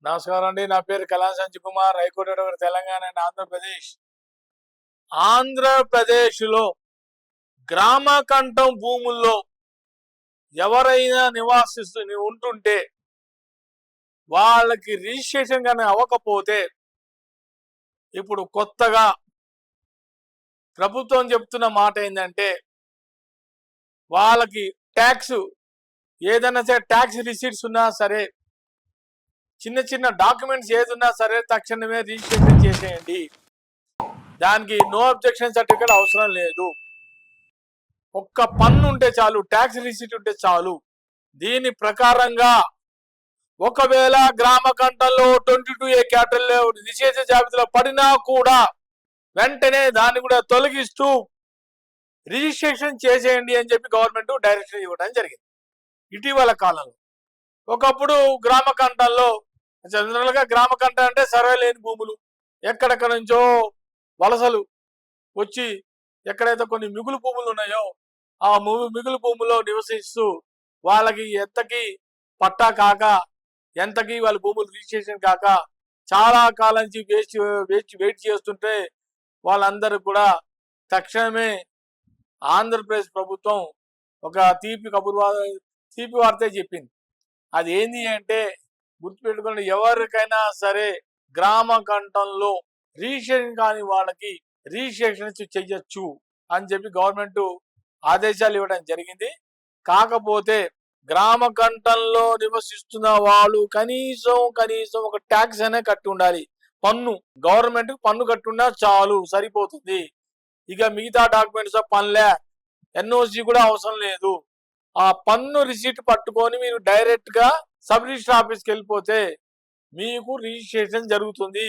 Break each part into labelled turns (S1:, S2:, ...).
S1: నమస్కారం అండి. నా పేరు కళాం సంజయ్ కుమార్, హైకోర్టు తెలంగాణ అండ్ ఆంధ్రప్రదేశ్. ఆంధ్రప్రదేశ్లో గ్రామ కంఠం భూముల్లో ఎవరైనా ఉంటుంటే వాళ్ళకి రిజిస్ట్రేషన్ కానీ అవ్వకపోతే ఇప్పుడు కొత్తగా ప్రభుత్వం చెప్తున్న మాట ఏంటంటే వాళ్ళకి ట్యాక్స్ ఏదైనా సరే ట్యాక్స్ రిసీట్స్ ఉన్నా సరే చిన్న చిన్న డాక్యుమెంట్స్ ఏదున్నా సరే తక్షణమే రిజిస్ట్రేషన్ చేసేయండి. దానికి నో అబ్జెక్షన్ సర్టిఫికేట్ అవసరం లేదు. ఒక్క పన్ను ఉంటే చాలు, ట్యాక్స్ రిసీట్ ఉంటే చాలు. దీని ప్రకారంగా ఒకవేళ గ్రామ కంఠంలో 22A క్యాటల్లో నిషేధ జాబితాలో పడినా కూడా వెంటనే దాన్ని కూడా తొలగిస్తూ రిజిస్ట్రేషన్ చేసేయండి అని చెప్పి గవర్నమెంట్ డైరెక్షన్ ఇవ్వడం జరిగింది ఇటీవల కాలంలో. ఒకప్పుడు గ్రామ కంఠంలో జనరల్గా గ్రామ కంఠం అంటే సర్వే లేని భూములు, ఎక్కడెక్కడ నుంచో వలసలు వచ్చి ఎక్కడైతే కొన్ని మిగులు భూములు ఉన్నాయో ఆ మిగులు భూముల్లో నివసిస్తూ వాళ్ళకి ఎంతకి పట్టా కాక ఎంతకి వాళ్ళ భూములు రిజిస్ట్రేషన్ కాక చాలా కాలం నుంచి వెయిట్ చేస్తుంటే వాళ్ళందరూ కూడా తక్షణమే ఆంధ్రప్రదేశ్ ప్రభుత్వం ఒక తీపి వార్తే చెప్పింది. అది ఏంది అంటే గుర్తుపెట్టుకుని ఎవరికైనా సరే గ్రామ కంఠంలో రిజిస్ట్రేషన్ కాని వాళ్ళకి రిజిస్ట్రేషన్ చెయ్యొచ్చు అని చెప్పి గవర్నమెంట్ ఆదేశాలు ఇవ్వడం జరిగింది. కాకపోతే గ్రామ కంఠంలో నివసిస్తున్న వాళ్ళు కనీసం ఒక ట్యాక్స్ అనే కట్టి ఉండాలి. పన్ను, గవర్నమెంట్ పన్ను కట్టున్నా చాలు, సరిపోతుంది. ఇక మిగతా డాక్యుమెంట్స్ పనులే, ఎన్ఓసి కూడా అవసరం లేదు. ఆ పన్ను రిసీట్ పట్టుకొని మీరు డైరెక్ట్ గా సబ్ రిజిస్టర్ ఆఫీస్కి వెళ్ళిపోతే మీకు రిజిస్ట్రేషన్ జరుగుతుంది.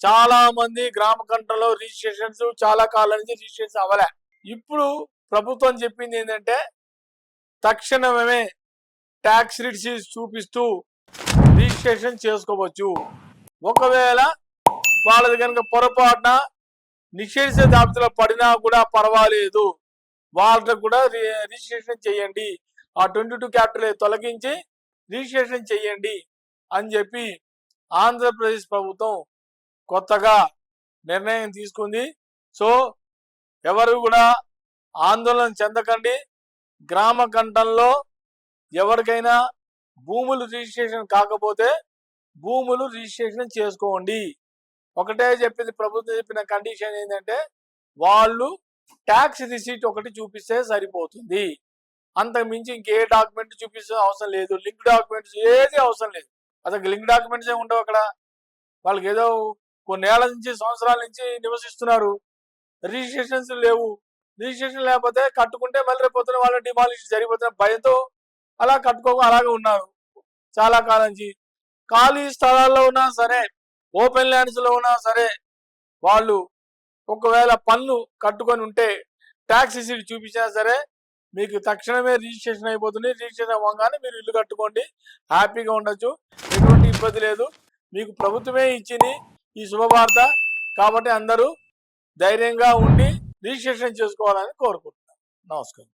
S1: చాలా మంది గ్రామ కంఠంలో రిజిస్ట్రేషన్స్ చాలా కాలం నుంచి రిజిస్ట్రేషన్ అవ్వలే. ఇప్పుడు ప్రభుత్వం చెప్పింది ఏంటంటే తక్షణమే ట్యాక్స్ రిసీట్స్ చూపిస్తూ రిజిస్ట్రేషన్ చేసుకోవచ్చు. ఒకవేళ వాళ్ళది కనుక పొరపాటున నిషేధిత జాబితాలో పడినా కూడా పర్వాలేదు, వాళ్ళకి కూడా రిజిస్ట్రేషన్ చేయండి, ఆ 22 క్యాపిటల్ తొలగించి రిజిస్ట్రేషన్ చేయండి అని చెప్పి ఆంధ్రప్రదేశ్ ప్రభుత్వం కొత్తగా నిర్ణయం తీసుకుంది. సో ఎవరు కూడా ఆందోళన చెందకండి. గ్రామ కంఠంలో ఎవరికైనా భూములు రిజిస్ట్రేషన్ కాకపోతే భూములు రిజిస్ట్రేషన్ చేసుకోండి. ఒకటే చెప్పింది ప్రభుత్వం, చెప్పిన కండిషన్ ఏంటంటే వాళ్ళు ట్యాక్స్ రిసీట్ ఒకటి చూపిస్తే సరిపోతుంది. అంతకు మించి ఇంకే డాక్యుమెంట్ చూపిస్తే అవసరం లేదు. లింక్ డాక్యుమెంట్స్ ఏది అవసరం లేదు. అసలు లింక్ డాక్యుమెంట్స్ ఏమి ఉండవు అక్కడ. వాళ్ళకి ఏదో కొన్నేళ్ల నుంచి సంవత్సరాల నుంచి నివసిస్తున్నారు, రిజిస్ట్రేషన్స్ లేవు. రిజిస్ట్రేషన్ లేకపోతే కట్టుకుంటే మళ్ళీ రేపు వాళ్ళ డిమాలిషన్ జరిగిపోతున్న భయంతో అలా అలాగే ఉన్నారు చాలా కాలం నుంచి. ఖాళీ స్థలాల్లో ఉన్నా సరే, ఓపెన్ ల్యాండ్స్ లో ఉన్నా సరే వాళ్ళు ఒకవేళ పన్ను కట్టుకొని ఉంటే ట్యాక్స్ రిసీట్ చూపించినా సరే మీకు తక్షణమే రిజిస్ట్రేషన్ అయిపోతుంది. రిజిస్ట్రేషన్ అవ్వగానే మీరు ఇల్లు కట్టుకోండి, హ్యాపీగా ఉండొచ్చు, ఎటువంటి ఇబ్బంది లేదు. మీకు ప్రభుత్వమే ఇచ్చింది ఈ శుభవార్త. కాబట్టి అందరూ ధైర్యంగా ఉండి రిజిస్ట్రేషన్ చేసుకోవాలని కోరుకుంటున్నాను. నమస్కారం.